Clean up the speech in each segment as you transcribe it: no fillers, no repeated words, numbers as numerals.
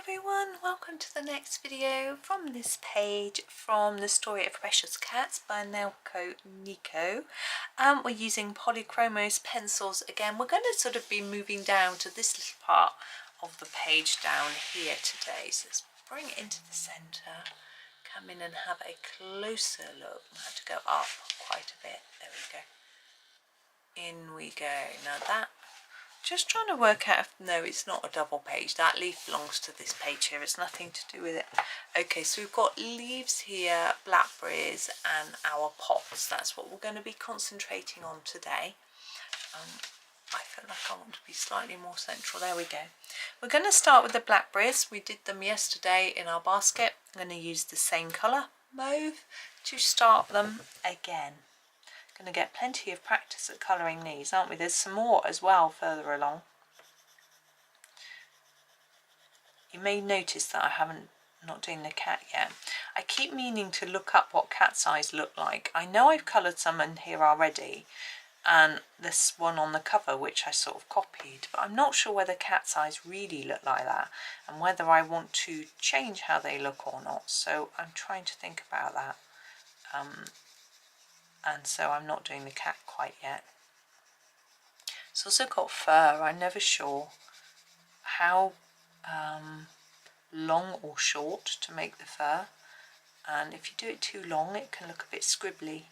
everyone, welcome to the next video from this page from The Story of Precious Cats by Nelco Neco. We're using Polychromos pencils again. We're going to sort of be moving down to this little part of the page down here today. So let's bring it into the centre, come in and have a closer look. I have to go up quite a bit. There we go. In we go. Now that, just trying to work out if, no, it's not a double page. That leaf belongs to this page here. It's nothing to do with it. Okay, so we've got leaves here, blackberries and our pots. That's what we're going to be concentrating on today. I feel like I want to be slightly more central. There we go. We're going to start with the blackberries. We did them yesterday in our basket. I'm going to use the same colour, mauve, to start them again. Going to get plenty of practice at colouring these, aren't we? There's some more as well further along. You may notice that I haven't not doing the cat yet. I keep meaning to look up what cat's eyes look like. I know I've coloured some in here already, and this one on the cover which I sort of copied, but I'm not sure whether cat's eyes really look like that and whether I want to change how they look or not. So I'm trying to think about that. And so I'm not doing the cat quite yet. It's also got fur. I'm never sure how long or short to make the fur, and if you do it too long it can look a bit scribbly,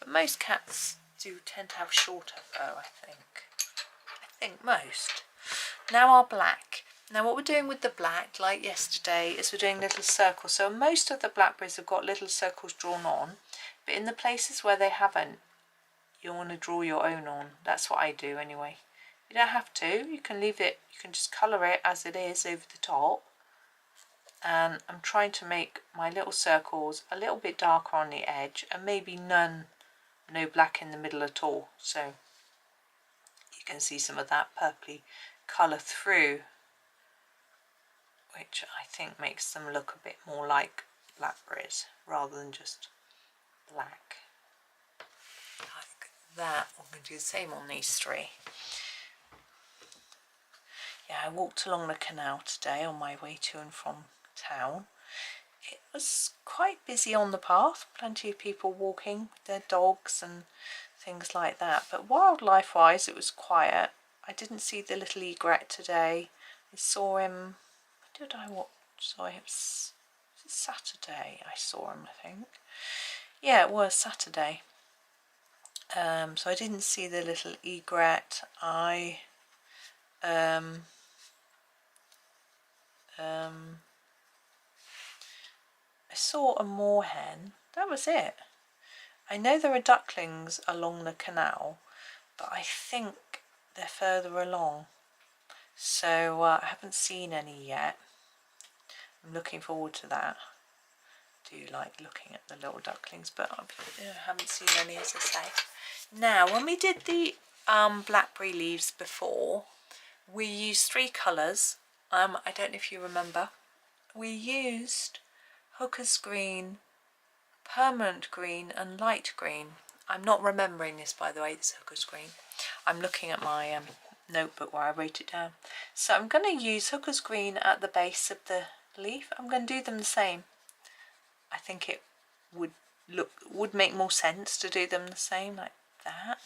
but most cats do tend to have shorter fur, I think most. Now our black. Now what we're doing with the black, like yesterday, is we're doing little circles. So most of the blackberries have got little circles drawn on, but in the places where they haven't, you want to draw your own on. That's what I do anyway. You don't have to, you can leave it, you can just colour it as it is over the top. And I'm trying to make my little circles a little bit darker on the edge, and maybe no black in the middle at all. So you can see some of that purpley colour through, which I think makes them look a bit more like blackberries rather than just black. Like that. I'm going to do the same on these three. Yeah, I walked along the canal today on my way to and from town. It was quite busy on the path, plenty of people walking with their dogs and things like that, but wildlife wise it was quiet. I didn't see the little egret today. I saw him, when did I watch? So it was Saturday I saw him, I think. Yeah, it was Saturday. So I didn't see the little egret. I saw a moorhen. That was it. I know there are ducklings along the canal, but I think they're further along. So I haven't seen any yet. I'm looking forward to that. I do like looking at the little ducklings, but I haven't seen any, as I say. Now, when we did the blackberry leaves before, we used three colours. I don't know if you remember. We used hooker's green, permanent green and light green. I'm not remembering this, by the way, this hooker's green. I'm looking at my notebook where I wrote it down. So I'm going to use hooker's green at the base of the leaf. I'm going to do them the same. I think it would make more sense to do them the same, like that.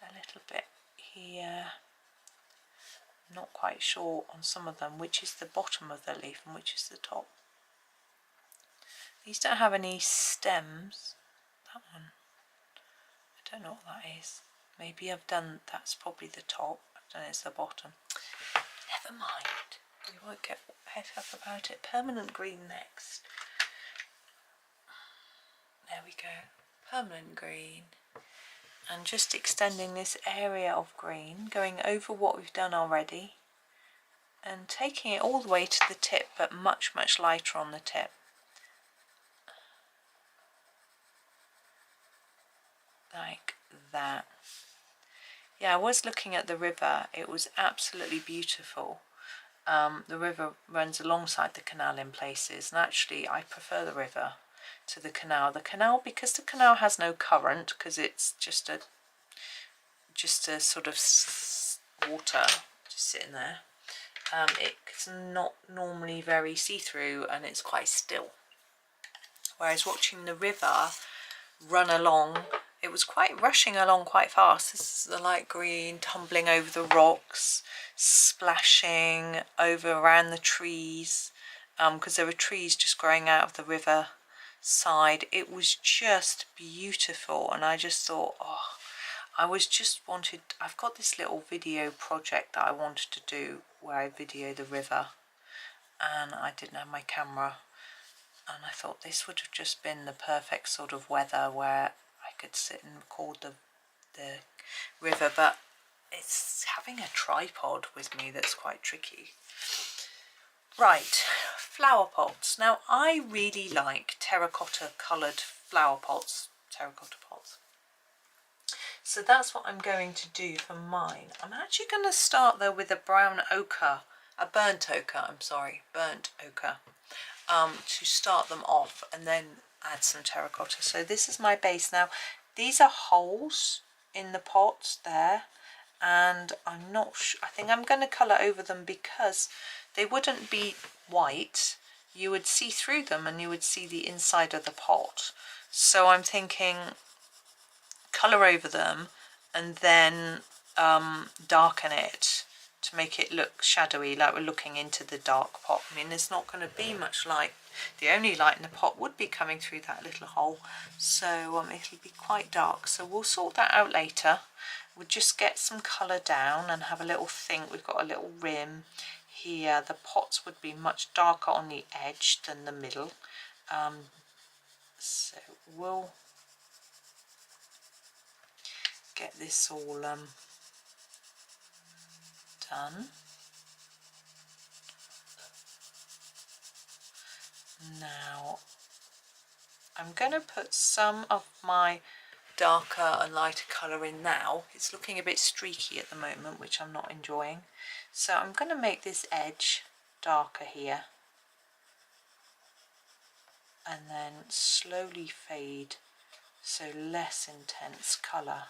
A little bit here. Not quite sure on some of them which is the bottom of the leaf and which is the top. These don't have any stems. That one, I don't know what that is. Maybe I've done, that's probably the top. I've done it's the bottom. Never mind. We won't get head up about it. Permanent green next. There we go. Permanent green. And just extending this area of green, going over what we've done already and taking it all the way to the tip, but much lighter on the tip. Like that. Yeah, I was looking at the river. It was absolutely beautiful. The river runs alongside the canal in places, and actually I prefer the river to the canal. The canal, because the canal has no current, because it's just a sort of water just sitting there. It's not normally very see-through and it's quite still. Whereas watching the river run along, it was quite rushing along quite fast. This is the light green tumbling over the rocks, splashing over around the trees, because there were trees just growing out of the river side. It was just beautiful, and I just thought, oh, I've got this little video project that I wanted to do where I video the river, and I didn't have my camera, and I thought this would have just been the perfect sort of weather where I could sit and record the river, but it's having a tripod with me that's quite tricky. Right, flower pots. Now I really like terracotta coloured flower pots, terracotta pots. So that's what I'm going to do for mine. I'm actually going to start though with a brown ochre, burnt ochre, to start them off, and then add some terracotta. So this is my base now. These are holes in the pots there, and I'm not sure, I think I'm going to colour over them because they wouldn't be white. You would see through them and you would see the inside of the pot. So I'm thinking colour over them and then darken it to make it look shadowy, like we're looking into the dark pot. I mean, there's not going to be much light. The only light in the pot would be coming through that little hole, so it'll be quite dark. So we'll sort that out later. We'll just get some colour down and have a little think. We've got a little rim here. The pots would be much darker on the edge than the middle. So we'll get this all done. Now I'm going to put some of my darker and lighter colour in now. It's looking a bit streaky at the moment, which I'm not enjoying. So I'm going to make this edge darker here and then slowly fade, so less intense colour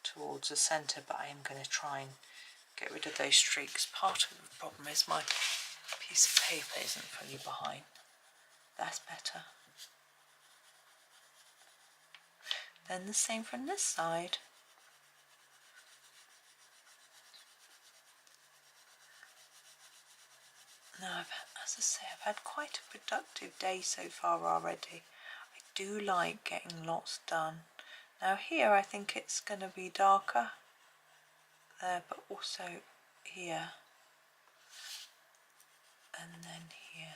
towards the centre, but I am going to try and get rid of those streaks. Part of the problem is my piece of paper isn't fully behind. That's better. Then the same from this side. Now, as I say, I've had quite a productive day so far already. I do like getting lots done. Now here I think it's going to be darker there, but also here and then here.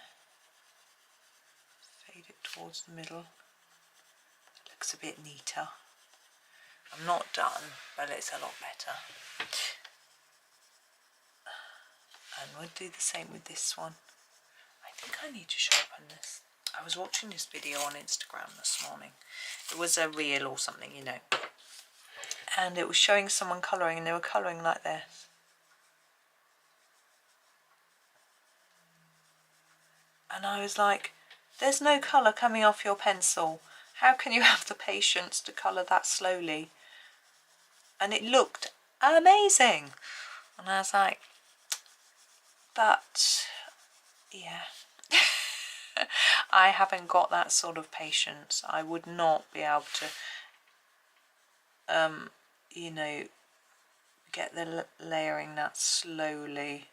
Fade it towards the middle. It looks a bit neater. I'm not done, but it's a lot better. And we'll do the same with this one. I think I need to sharpen this. I was watching this video on Instagram this morning. It was a reel or something, you know. And it was showing someone colouring, and they were colouring like this. And I was like, there's no colour coming off your pencil. How can you have the patience to colour that slowly? And it looked amazing. And I was like, but yeah, I haven't got that sort of patience. I would not be able to, you know, get the layering that slowly.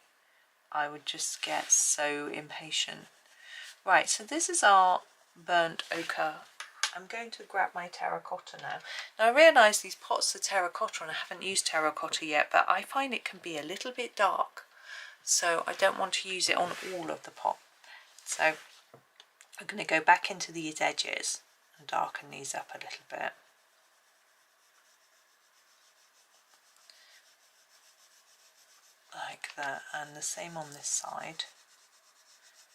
I would just get so impatient. Right, so this is our burnt ochre. I'm going to grab my terracotta now. Now I realise these pots are terracotta and I haven't used terracotta yet, but I find it can be a little bit dark. So I don't want to use it on all of the pot. So I'm going to go back into these edges and darken these up a little bit. Like that, and the same on this side,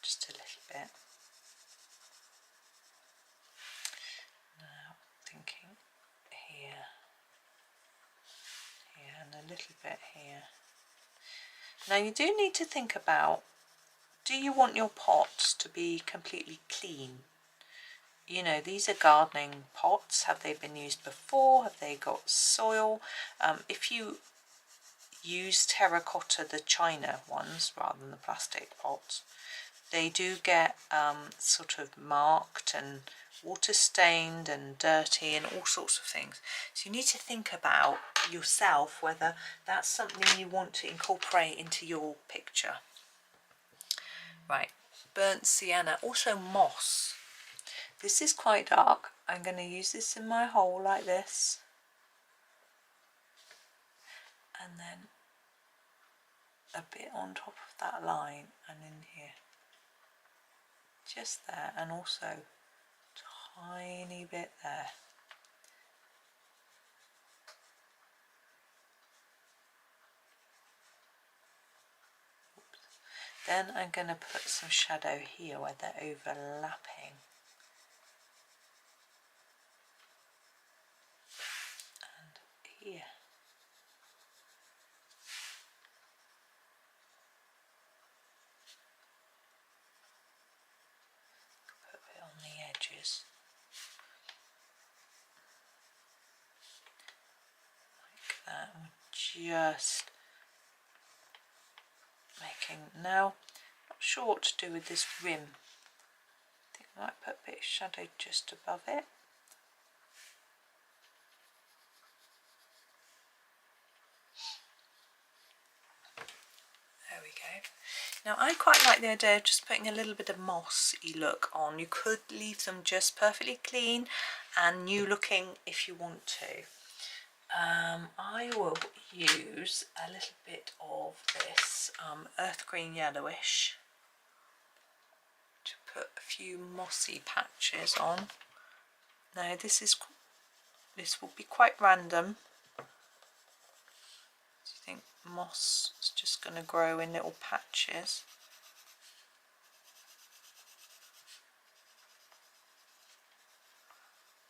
just a little bit. Now thinking here, and a little bit here. Now you do need to think about, do you want your pots to be completely clean? You know, these are gardening pots. Have they been used before? Have they got soil? If you use terracotta, the china ones, rather than the plastic pots, they do get sort of marked and water stained and dirty and all sorts of things. So you need to think about yourself whether that's something you want to incorporate into your picture. Right, burnt sienna, also moss. This is quite dark. I'm going to use this in my hole like this, and then a bit on top of that line and in here, just there, and also tiny bit there. Oops. Then I'm going to put some shadow here where they're overlapping, and here. Put a bit on the edges. That, and just making, now not sure what to do with this rim. I think I might put a bit of shadow just above it. There we go. Now I quite like the idea of just putting a little bit of mossy look on. You could leave them just perfectly clean and new looking if you want to. I will use a little bit of this earth green yellowish to put a few mossy patches on. Now this will be quite random. Do you think moss is just going to grow in little patches?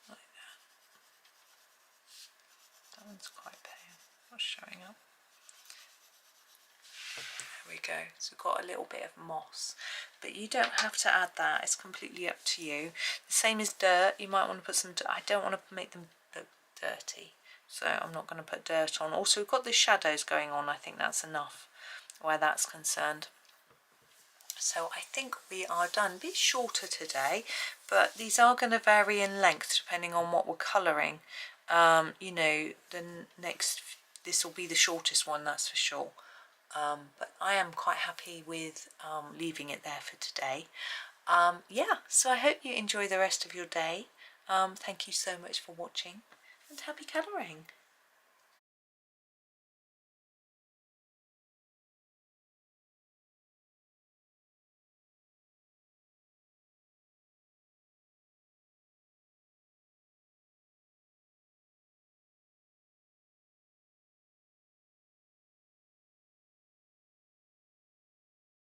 Like that. That one's quite pale, not showing up. There we go, so we've got a little bit of moss, but you don't have to add that, it's completely up to you. The same as dirt, you might want to put some, I don't want to make them look dirty, so I'm not going to put dirt on. Also we've got the shadows going on, I think that's enough where that's concerned. So I think we are done. A bit shorter today, but these are going to vary in length depending on what we're colouring. You know, this will be the shortest one, that's for sure. But I am quite happy with leaving it there for today. Yeah, so I hope you enjoy the rest of your day. Thank you so much for watching, and happy colouring.